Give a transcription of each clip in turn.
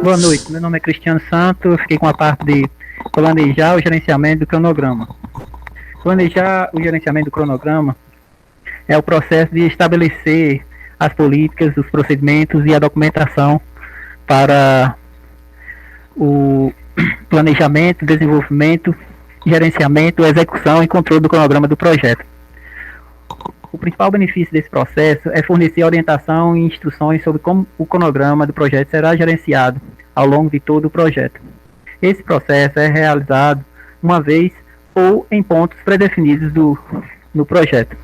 Boa noite, meu nome é Cristiano Santos, fiquei com a parte de planejar o gerenciamento do cronograma. Planejar o gerenciamento do cronograma é o processo de estabelecer as políticas, os procedimentos e a documentação para o planejamento, desenvolvimento, gerenciamento, execução e controle do cronograma do projeto. O principal benefício desse processo é fornecer orientação e instruções sobre como o cronograma do projeto será gerenciado ao longo de todo o projeto. Esse processo é realizado uma vez ou em pontos predefinidos no projeto.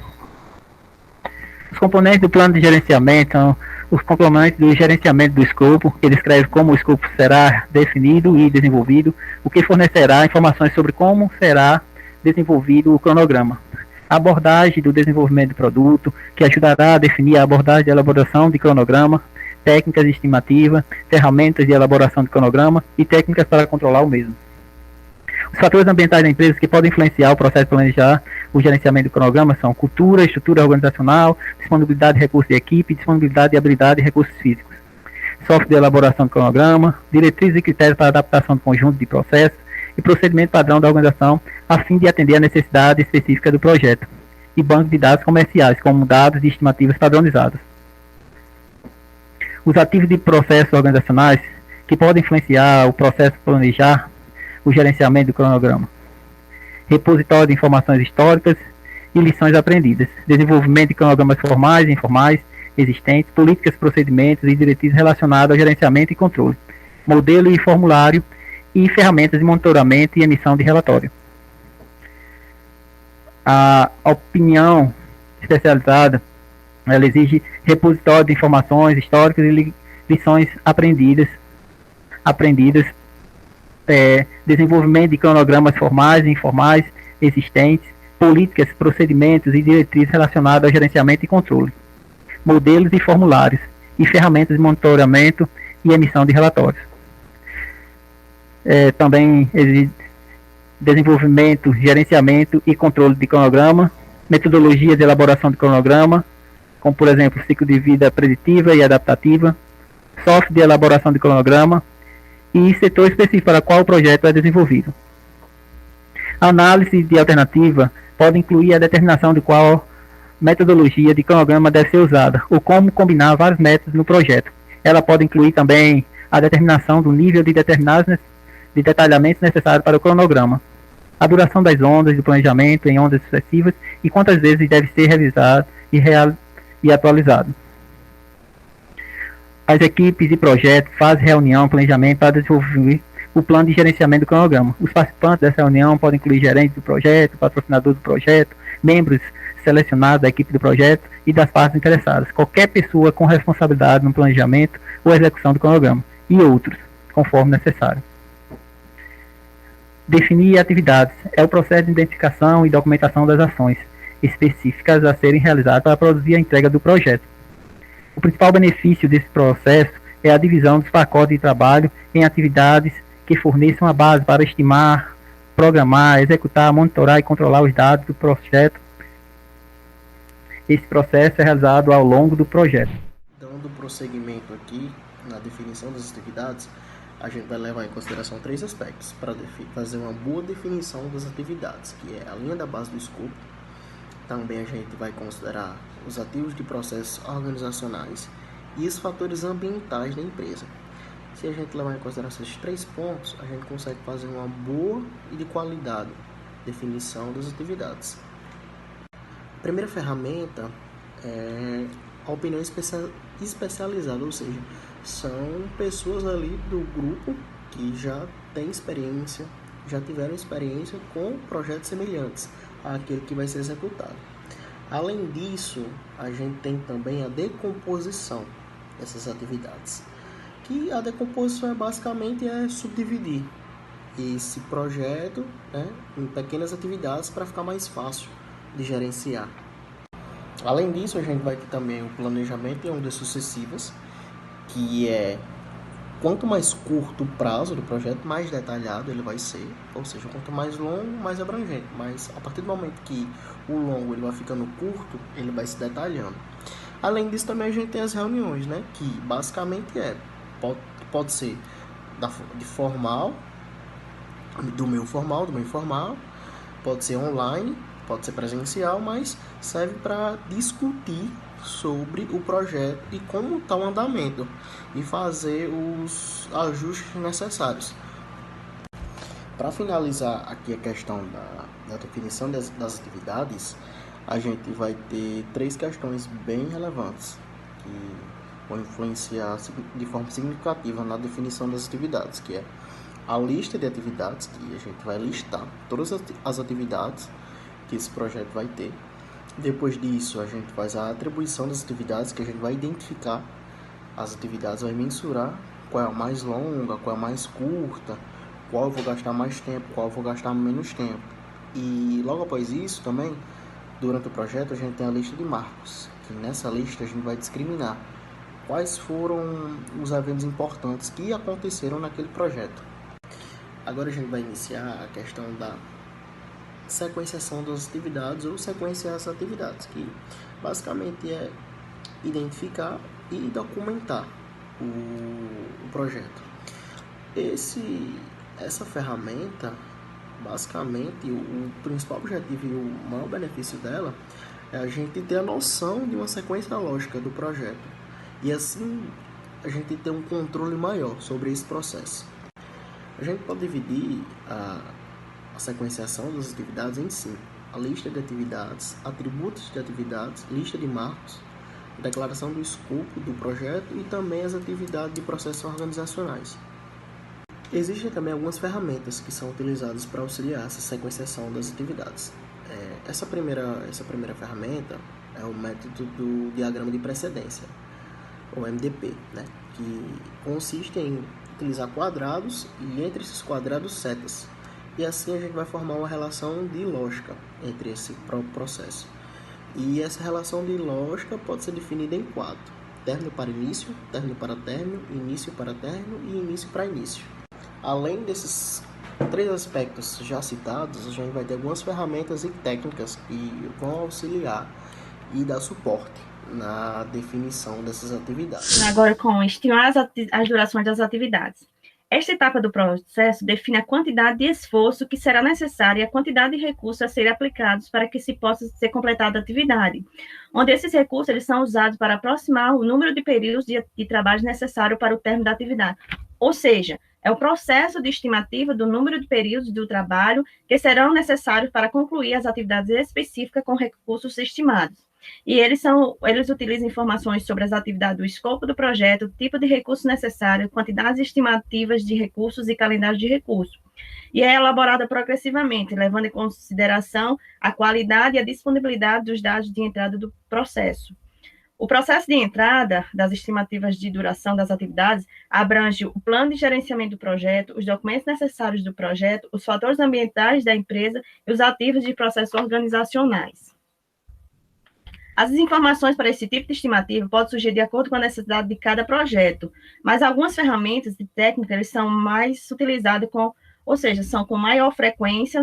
Os componentes do plano de gerenciamento são os componentes do gerenciamento do escopo, que descreve como o escopo será definido e desenvolvido, o que fornecerá informações sobre como será desenvolvido o cronograma. A abordagem do desenvolvimento do produto, que ajudará a definir a abordagem de elaboração de cronograma, técnicas de estimativa, ferramentas de elaboração de cronograma e técnicas para controlar o mesmo. Os fatores ambientais da empresa que podem influenciar o processo de planejar o gerenciamento do cronograma são cultura, estrutura organizacional, disponibilidade de recursos de equipe, disponibilidade de habilidade e recursos físicos. Software de elaboração do cronograma, diretrizes e critérios para adaptação do conjunto de processos e procedimento padrão da organização a fim de atender a necessidade específica do projeto. E banco de dados comerciais, como dados de estimativas padronizados. Os ativos de processos organizacionais que podem influenciar o processo de planejar o gerenciamento do cronograma. Repositório de informações históricas e lições aprendidas. Desenvolvimento de cronogramas formais e informais existentes, políticas, procedimentos e diretrizes relacionadas ao gerenciamento e controle. Modelo e formulário e ferramentas de monitoramento e emissão de relatório. A opinião especializada, ela exige repositório de informações históricas e lições aprendidas, desenvolvimento de cronogramas formais e informais existentes, políticas, procedimentos e diretrizes relacionadas ao gerenciamento e controle, modelos e formulários e ferramentas de monitoramento e emissão de relatórios. Também exige desenvolvimento, gerenciamento e controle de cronograma, metodologia de elaboração de cronograma, como por exemplo ciclo de vida preditiva e adaptativa, software de elaboração de cronograma e setor específico para qual o projeto é desenvolvido. A análise de alternativa pode incluir a determinação de qual metodologia de cronograma deve ser usada, ou como combinar vários métodos no projeto. Ela pode incluir também a determinação do nível de detalhamento necessário para o cronograma, a duração das ondas do planejamento em ondas sucessivas e quantas vezes deve ser revisado e atualizado. As equipes de projeto fazem reunião, planejamento para desenvolver o plano de gerenciamento do cronograma. Os participantes dessa reunião podem incluir gerente do projeto, patrocinador do projeto, membros selecionados da equipe do projeto e das partes interessadas, qualquer pessoa com responsabilidade no planejamento ou execução do cronograma, e outros, conforme necessário. Definir atividades é o processo de identificação e documentação das ações específicas a serem realizadas para produzir a entrega do projeto. O principal benefício desse processo é a divisão dos pacotes de trabalho em atividades que forneçam a base para estimar, programar, executar, monitorar e controlar os dados do projeto. Esse processo é realizado ao longo do projeto. Dando prosseguimento aqui na definição das atividades, a gente vai levar em consideração 3 aspectos para fazer uma boa definição das atividades, que é a linha da base do escopo. Também a gente vai considerar os ativos de processos organizacionais e os fatores ambientais da empresa. Se a gente levar em consideração esses 3 pontos, a gente consegue fazer uma boa e de qualidade definição das atividades. A primeira ferramenta é a opinião especializada, ou seja, são pessoas ali do grupo que já têm experiência, já tiveram experiência com projetos semelhantes àquele que vai ser executado. Além disso, a gente tem também a decomposição dessas atividades, que a decomposição basicamente é subdividir esse projeto, em pequenas atividades para ficar mais fácil de gerenciar. Além disso, a gente vai ter também o planejamento em ondas sucessivas, que é quanto mais curto o prazo do projeto, mais detalhado ele vai ser, ou seja, quanto mais longo, mais abrangente, mas a partir do momento que o longo ele vai ficando curto, ele vai se detalhando. Além disso, também a gente tem as reuniões, que basicamente pode ser de formal, do meu informal, pode ser online, pode ser presencial, mas serve para discutir sobre o projeto e como está o andamento e fazer os ajustes necessários. Para finalizar aqui a questão da definição das atividades, a gente vai ter 3 questões bem relevantes que vão influenciar de forma significativa na definição das atividades, que é a lista de atividades, que a gente vai listar todas as atividades que esse projeto vai ter. Depois disso, a gente faz a atribuição das atividades, que a gente vai identificar as atividades, vai mensurar qual é a mais longa, qual é a mais curta, qual eu vou gastar mais tempo, qual eu vou gastar menos tempo. E logo após isso também, durante o projeto, a gente tem a lista de marcos, que nessa lista a gente vai discriminar quais foram os eventos importantes que aconteceram naquele projeto. Agora a gente vai iniciar a questão da sequenciação das atividades ou sequenciar as atividades, que basicamente é identificar e documentar o projeto. Essa ferramenta, basicamente, o principal objetivo e o maior benefício dela é a gente ter a noção de uma sequência lógica do projeto e assim a gente ter um controle maior sobre esse processo. A gente pode dividir a sequenciação das atividades em 5: a lista de atividades, atributos de atividades, lista de marcos, declaração do escopo do projeto e também as atividades de processos organizacionais. Existem também algumas ferramentas que são utilizadas para auxiliar essa sequenciação das atividades. Essa primeira ferramenta é o método do diagrama de precedência, ou MDP, né? Que consiste em utilizar quadrados e entre esses quadrados setas. E assim a gente vai formar uma relação de lógica entre esse próprio processo. E essa relação de lógica pode ser definida em 4: término para início, término para término, início para término e início para início. Além desses 3 aspectos já citados, a gente vai ter algumas ferramentas e técnicas que vão auxiliar e dar suporte na definição dessas atividades. Agora, com estimar as durações das atividades. Esta etapa do processo define a quantidade de esforço que será necessária e a quantidade de recursos a serem aplicados para que se possa ser completada a atividade, onde esses recursos eles são usados para aproximar o número de períodos de trabalho necessário para o término da atividade. Ou seja, é o processo de estimativa do número de períodos do trabalho que serão necessários para concluir as atividades específicas com recursos estimados. E eles utilizam informações sobre as atividades do escopo do projeto, tipo de recurso necessário, quantidades estimativas de recursos e calendário de recursos. E é elaborada progressivamente, levando em consideração a qualidade e a disponibilidade dos dados de entrada do processo. O processo de entrada das estimativas de duração das atividades abrange o plano de gerenciamento do projeto, os documentos necessários do projeto, os fatores ambientais da empresa e os ativos de processos organizacionais. As informações para esse tipo de estimativa podem surgir de acordo com a necessidade de cada projeto, mas algumas ferramentas e técnicas são mais utilizadas são com maior frequência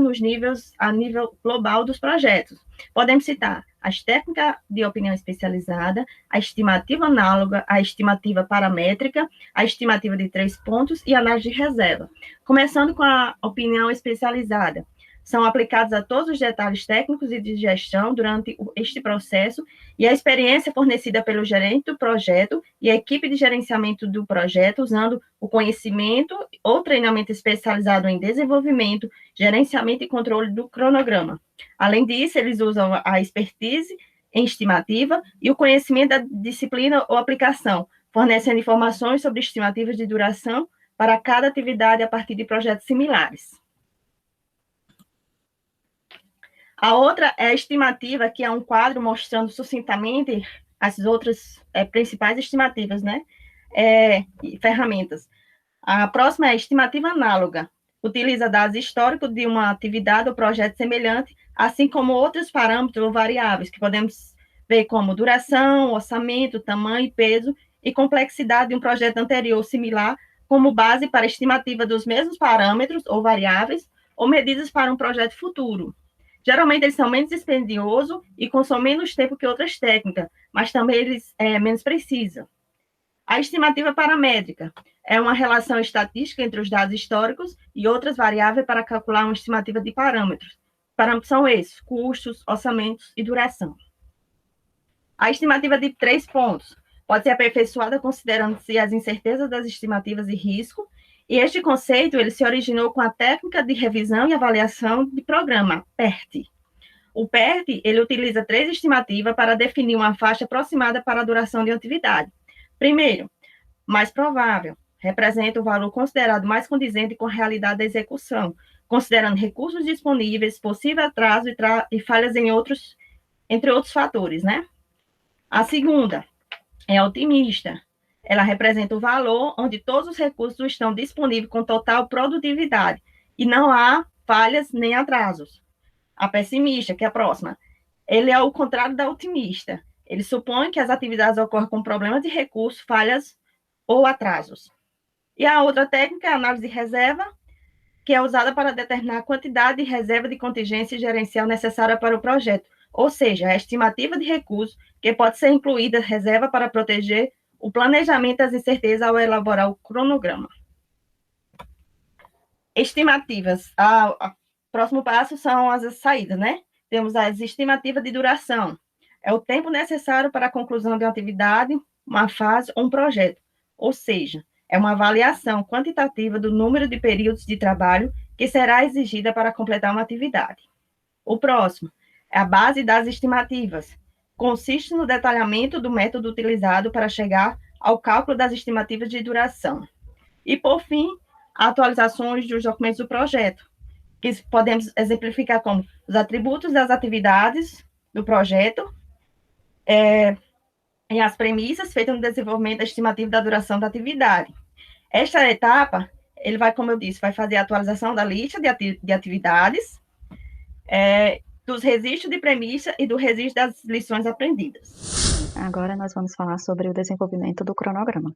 a nível global dos projetos. Podemos citar as técnicas de opinião especializada, a estimativa análoga, a estimativa paramétrica, a estimativa de 3 pontos e a análise de reserva. Começando com a opinião especializada. São aplicados a todos os detalhes técnicos e de gestão durante este processo e a experiência fornecida pelo gerente do projeto e a equipe de gerenciamento do projeto, usando o conhecimento ou treinamento especializado em desenvolvimento, gerenciamento e controle do cronograma. Além disso, eles usam a expertise em estimativa e o conhecimento da disciplina ou aplicação, fornecendo informações sobre estimativas de duração para cada atividade a partir de projetos similares. A outra é a estimativa, que é um quadro mostrando sucintamente as outras principais estimativas, né? E ferramentas. A próxima é a estimativa análoga. Utiliza dados históricos de uma atividade ou projeto semelhante, assim como outros parâmetros ou variáveis, que podemos ver como duração, orçamento, tamanho, peso e complexidade de um projeto anterior similar, como base para a estimativa dos mesmos parâmetros ou variáveis, ou medidas para um projeto futuro. Geralmente, eles são menos dispendiosos e consomem menos tempo que outras técnicas, mas também eles menos precisam. A estimativa paramétrica é uma relação estatística entre os dados históricos e outras variáveis para calcular uma estimativa de parâmetros. Parâmetros são esses: custos, orçamentos e duração. A estimativa de 3 pontos pode ser aperfeiçoada considerando-se as incertezas das estimativas de risco, e este conceito ele se originou com a técnica de revisão e avaliação de programa, PERT. O PERT ele utiliza 3 estimativas para definir uma faixa aproximada para a duração de uma atividade. Primeiro, mais provável, representa o valor considerado mais condizente com a realidade da execução, considerando recursos disponíveis, possível atraso e falhas entre outros fatores, né? A segunda é otimista. Ela representa o valor onde todos os recursos estão disponíveis com total produtividade e não há falhas nem atrasos. A pessimista, que é a próxima, ele é o contrário da otimista. Ele supõe que as atividades ocorrem com problemas de recursos, falhas ou atrasos. E a outra técnica é a análise de reserva, que é usada para determinar a quantidade de reserva de contingência gerencial necessária para o projeto, ou seja, a estimativa de recursos que pode ser incluída reserva para proteger o planejamento das incertezas ao elaborar o cronograma. Estimativas. O próximo passo são as saídas, né? Temos as estimativas de duração. É o tempo necessário para a conclusão de uma atividade, uma fase ou um projeto. Ou seja, é uma avaliação quantitativa do número de períodos de trabalho que será exigida para completar uma atividade. O próximo é a base das estimativas. Consiste no detalhamento do método utilizado para chegar ao cálculo das estimativas de duração. E, por fim, atualizações dos documentos do projeto, que podemos exemplificar como os atributos das atividades do projeto, e as premissas feitas no desenvolvimento da estimativa da duração da atividade. Esta etapa, ele vai, como eu disse, vai fazer a atualização da lista de atividades, dos registros de premissa e do registro das lições aprendidas. Agora nós vamos falar sobre o desenvolvimento do cronograma.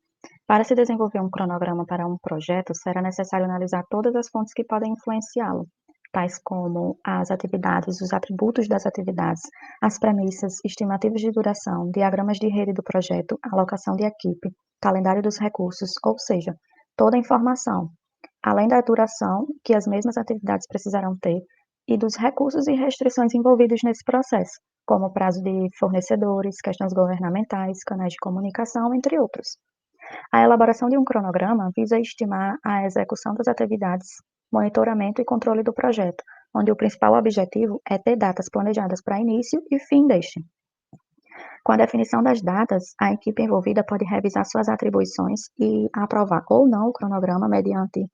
Para se desenvolver um cronograma para um projeto, será necessário analisar todas as fontes que podem influenciá-lo, tais como as atividades, os atributos das atividades, as premissas, estimativas de duração, diagramas de rede do projeto, alocação de equipe, calendário dos recursos, ou seja, toda a informação, além da duração que as mesmas atividades precisarão ter e dos recursos e restrições envolvidos nesse processo, como o prazo de fornecedores, questões governamentais, canais de comunicação, entre outros. A elaboração de um cronograma visa estimar a execução das atividades, monitoramento e controle do projeto, onde o principal objetivo é ter datas planejadas para início e fim deste. Com a definição das datas, a equipe envolvida pode revisar suas atribuições e aprovar ou não o cronograma mediante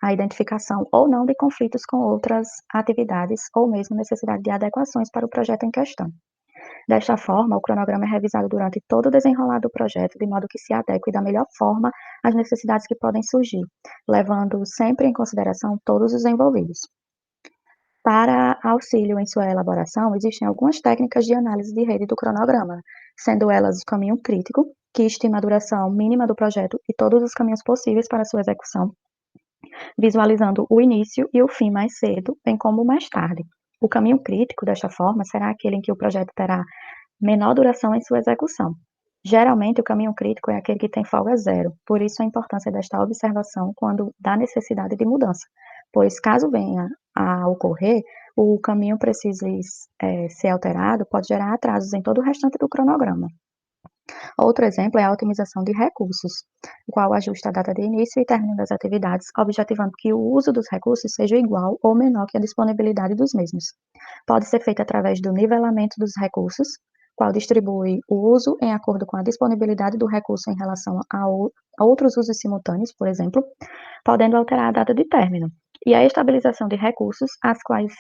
a identificação ou não de conflitos com outras atividades ou mesmo necessidade de adequações para o projeto em questão. Desta forma, o cronograma é revisado durante todo o desenrolar do projeto, de modo que se adeque da melhor forma às necessidades que podem surgir, levando sempre em consideração todos os envolvidos. Para auxílio em sua elaboração, existem algumas técnicas de análise de rede do cronograma, sendo elas o caminho crítico, que estima a duração mínima do projeto e todos os caminhos possíveis para sua execução, visualizando o início e o fim mais cedo, bem como mais tarde. O caminho crítico, desta forma, será aquele em que o projeto terá menor duração em sua execução. Geralmente, o caminho crítico é aquele que tem folga zero, por isso a importância desta observação quando dá necessidade de mudança, pois caso venha a ocorrer, o caminho precise ser alterado, pode gerar atrasos em todo o restante do cronograma. Outro exemplo é a otimização de recursos, o qual ajusta a data de início e término das atividades, objetivando que o uso dos recursos seja igual ou menor que a disponibilidade dos mesmos. Pode ser feito através do nivelamento dos recursos, qual distribui o uso em acordo com a disponibilidade do recurso em relação a outros usos simultâneos, por exemplo, podendo alterar a data de término. E a estabilização de recursos, as quais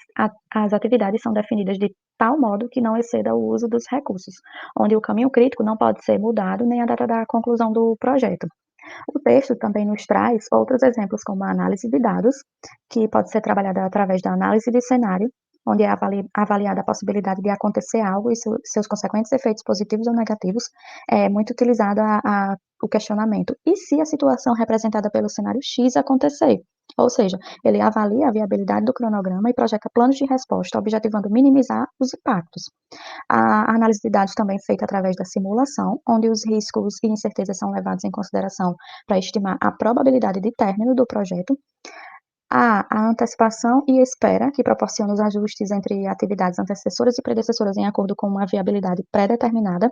as atividades são definidas de tal modo que não exceda o uso dos recursos, onde o caminho crítico não pode ser mudado nem a data da conclusão do projeto. O texto também nos traz outros exemplos, como a análise de dados, que pode ser trabalhada através da análise de cenário, onde é avaliada a possibilidade de acontecer algo e seus consequentes efeitos positivos ou negativos, é muito utilizado o questionamento. E se a situação representada pelo cenário X acontecer? Ou seja, ele avalia a viabilidade do cronograma e projeta planos de resposta, objetivando minimizar os impactos. A análise de dados também é feita através da simulação, onde os riscos e incertezas são levados em consideração para estimar a probabilidade de término do projeto. A antecipação e espera, que proporciona os ajustes entre atividades antecessoras e predecessoras em acordo com uma viabilidade pré-determinada.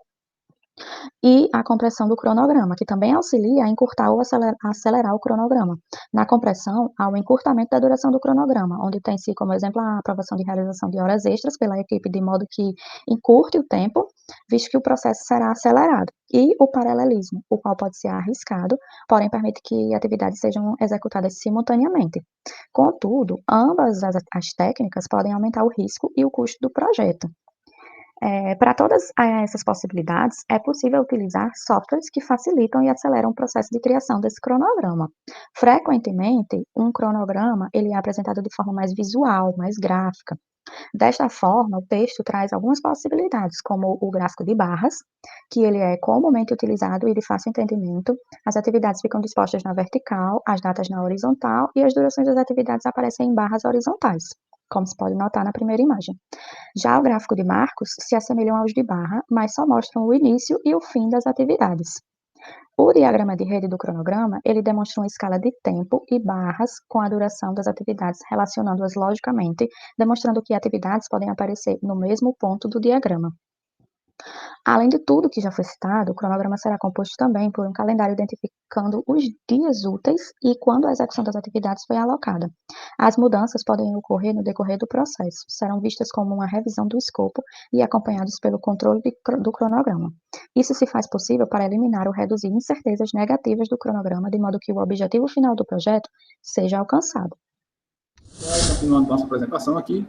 E a compressão do cronograma, que também auxilia a encurtar ou acelerar o cronograma. Na compressão, há o encurtamento da duração do cronograma, onde tem-se como exemplo a aprovação de realização de horas extras pela equipe, de modo que encurte o tempo, visto que o processo será acelerado. E o paralelismo, o qual pode ser arriscado, porém permite que atividades sejam executadas simultaneamente. Contudo, ambas as técnicas podem aumentar o risco e o custo do projeto. Para todas essas possibilidades, é possível utilizar softwares que facilitam e aceleram o processo de criação desse cronograma. Frequentemente, um cronograma ele é apresentado de forma mais visual, mais gráfica. Desta forma, o texto traz algumas possibilidades, como o gráfico de barras, que ele é comumente utilizado e de fácil entendimento. As atividades ficam dispostas na vertical, as datas na horizontal e as durações das atividades aparecem em barras horizontais, como se pode notar na primeira imagem. Já o gráfico de marcos se assemelham aos de barra, mas só mostram o início e o fim das atividades. O diagrama de rede do cronograma, ele demonstra uma escala de tempo e barras com a duração das atividades, relacionando-as logicamente, demonstrando que atividades podem aparecer no mesmo ponto do diagrama. Além de tudo que já foi citado, o cronograma será composto também por um calendário identificando os dias úteis e quando a execução das atividades foi alocada. As mudanças podem ocorrer no decorrer do processo, serão vistas como uma revisão do escopo e acompanhados pelo controle do cronograma. Isso se faz possível para eliminar ou reduzir incertezas negativas do cronograma, de modo que o objetivo final do projeto seja alcançado. Continuando nossa apresentação aqui,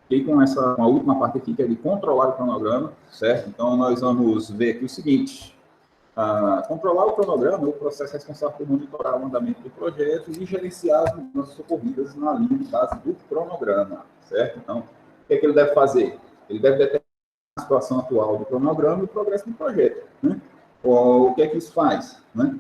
e com a última parte aqui, que é de controlar o cronograma, certo? Então, nós vamos ver aqui o seguinte. Controlar o cronograma é o processo responsável por monitorar o andamento do projeto e gerenciar as mudanças ocorridas na linha de base do cronograma, certo? Então, o que é que ele deve fazer? Ele deve determinar a situação atual do cronograma e o progresso do projeto, né? O que é que isso faz, né?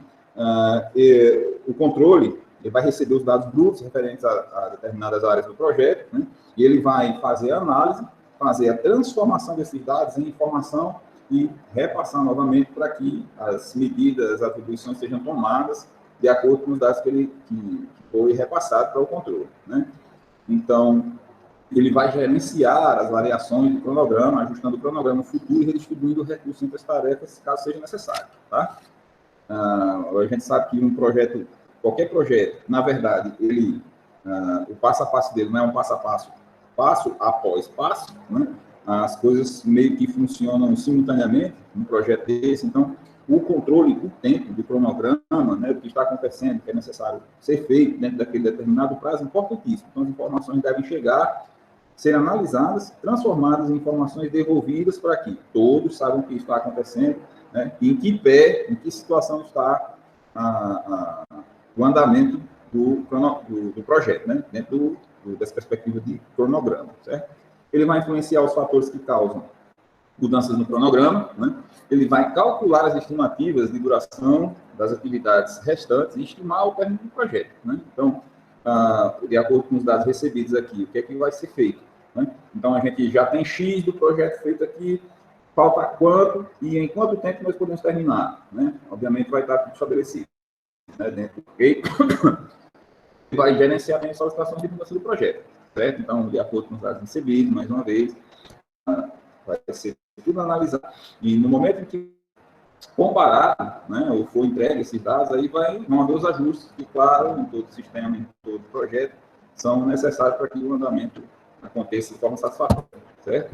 O controle, ele vai receber os dados brutos referentes a determinadas áreas do projeto, né? E ele vai fazer a análise, fazer a transformação desses dados em informação e repassar novamente para que as medidas, as atribuições sejam tomadas de acordo com os dados que foi repassado para o controle, né? Então, ele vai gerenciar as variações do cronograma, ajustando o cronograma futuro e redistribuindo o recurso entre as tarefas, caso seja necessário, tá? A gente sabe que qualquer projeto, na verdade, o passo a passo dele não é um passo a passo, passo após passo, né? As coisas meio que funcionam simultaneamente num projeto desse. Então, o controle do tempo, do cronograma, né, do que está acontecendo, que é necessário ser feito dentro daquele determinado prazo, é importantíssimo. Então, as informações devem chegar, ser analisadas, transformadas em informações devolvidas para que todos saibam o que está acontecendo, né, e em que situação está o andamento do projeto, né, dentro dessa perspectiva de cronograma, certo? Ele vai influenciar os fatores que causam mudanças no cronograma, né? Ele vai calcular as estimativas de duração das atividades restantes e estimar o término do projeto, né? Então, de acordo com os dados recebidos aqui, o que é que vai ser feito, né? Então, a gente já tem X do projeto feito aqui, falta quanto e em quanto tempo nós podemos terminar, né? Obviamente, vai estar tudo estabelecido, né? Dentro do que vai gerenciar a solicitação de mudança do projeto, certo? Então, de acordo com os dados recebidos, mais uma vez, vai ser tudo analisado. E no momento em que comparado, né, ou for entregue esses dados, aí vão haver os ajustes que, claro, em todo o sistema, em todo o projeto, são necessários para que o andamento aconteça de forma satisfatória, certo?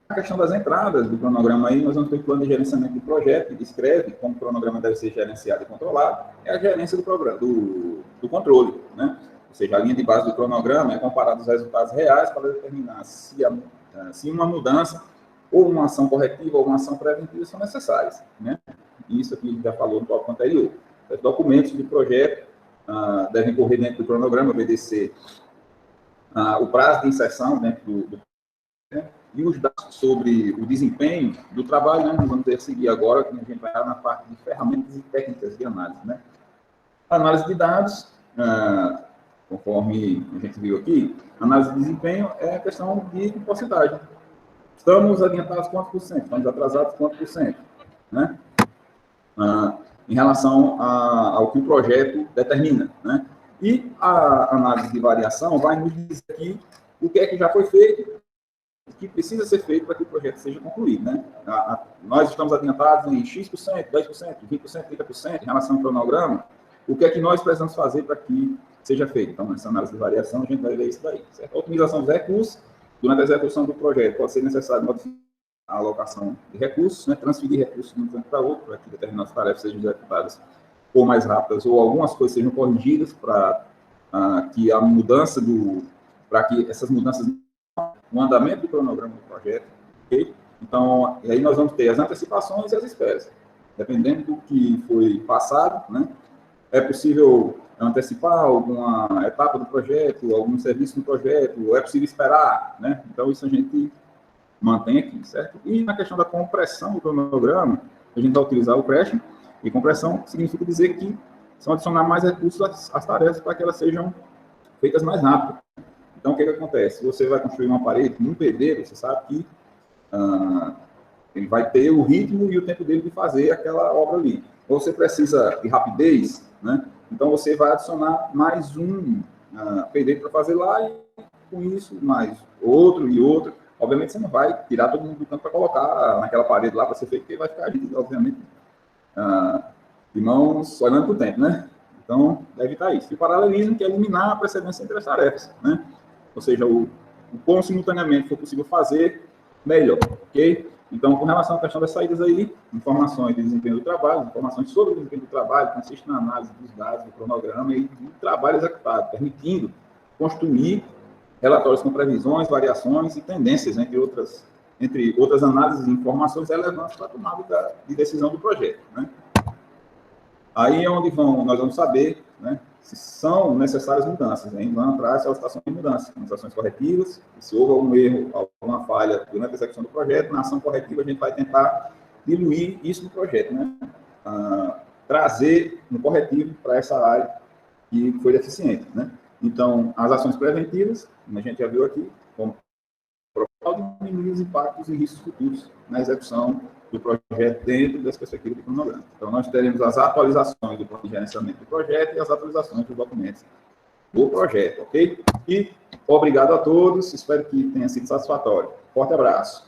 A questão das entradas do cronograma aí, nós vamos ter o plano de gerenciamento do projeto, que descreve como o cronograma deve ser gerenciado e controlado, é a gerência do controle, né? Ou seja, a linha de base do cronograma é comparada aos resultados reais para determinar se uma mudança ou uma ação corretiva ou uma ação preventiva são necessárias, né? Isso aqui já falou no tópico anterior. Os documentos do projeto devem correr dentro do cronograma, obedecer o prazo de inserção dentro do e os dados sobre o desempenho do trabalho, né, nós vamos ter que seguir agora, que a gente vai na parte de ferramentas e técnicas de análise, né. Análise de dados, conforme a gente viu aqui, análise de desempenho é a questão de porcentagem. Estamos adiantados quantos por cento? Estamos atrasados quantos por cento? Né? Em relação ao que o projeto determina, né? E a análise de variação vai nos dizer aqui o que é que já foi feito, o que precisa ser feito para que o projeto seja concluído, né? Nós estamos adiantados em X%, 10%, 20%, 30% em relação ao cronograma. O que é que nós precisamos fazer para que seja feito? Então, nessa análise de variação, a gente vai ver isso daí, certo? A otimização dos recursos. Durante a execução do projeto, pode ser necessário modificar a alocação de recursos, né? Transferir recursos de um canto para outro, para que determinadas tarefas sejam executadas ou mais rápidas, ou algumas coisas sejam corrigidas para que a mudança para que essas mudanças no andamento do cronograma do projeto, ok? Então, aí nós vamos ter as antecipações e as esperas. Dependendo do que foi passado, né? É possível antecipar alguma etapa do projeto, algum serviço do projeto, é possível esperar, né? Então, isso a gente mantém aqui, certo? E na questão da compressão do cronograma, a gente vai utilizar o Crashing, e compressão significa dizer que são adicionar mais recursos às tarefas para que elas sejam feitas mais rápido. Então, o que acontece? Se você vai construir uma parede num pedreiro, você sabe que ele vai ter o ritmo e o tempo dele de fazer aquela obra ali. Ou você precisa de rapidez, né? Então, você vai adicionar mais um pedreiro para fazer lá e, com isso, mais outro e outro. Obviamente, você não vai tirar todo mundo do campo para colocar naquela parede lá para ser feito, porque vai ficar, obviamente, de mãos olhando para o tempo, né? Então, deve estar isso. E o paralelismo, que é eliminar a precedência entre as tarefas, né? Ou seja, o quão simultaneamente for possível fazer, melhor, ok? Então, com relação à questão das saídas aí, informações de desempenho do trabalho, informações sobre o desempenho do trabalho, consiste na análise dos dados do cronograma e do trabalho executado, permitindo construir relatórios com previsões, variações e tendências, entre outras análises e informações relevantes para a tomada de decisão do projeto, né? Aí é onde nós vamos saber, né, se são necessárias mudanças, né? Vão atrás solicitações de mudança, ações corretivas, se houve algum erro, alguma falha durante a execução do projeto, na ação corretiva a gente vai tentar diluir isso no projeto, né? Trazer um corretivo para essa área que foi deficiente, né? Então, as ações preventivas, como a gente já viu aqui, como diminuir os impactos e riscos futuros na execução do projeto dentro das perspectivas do cronograma. Então, nós teremos as atualizações do plano de gerenciamento do projeto e as atualizações dos documentos do projeto, ok? E obrigado a todos, espero que tenha sido satisfatório. Forte abraço.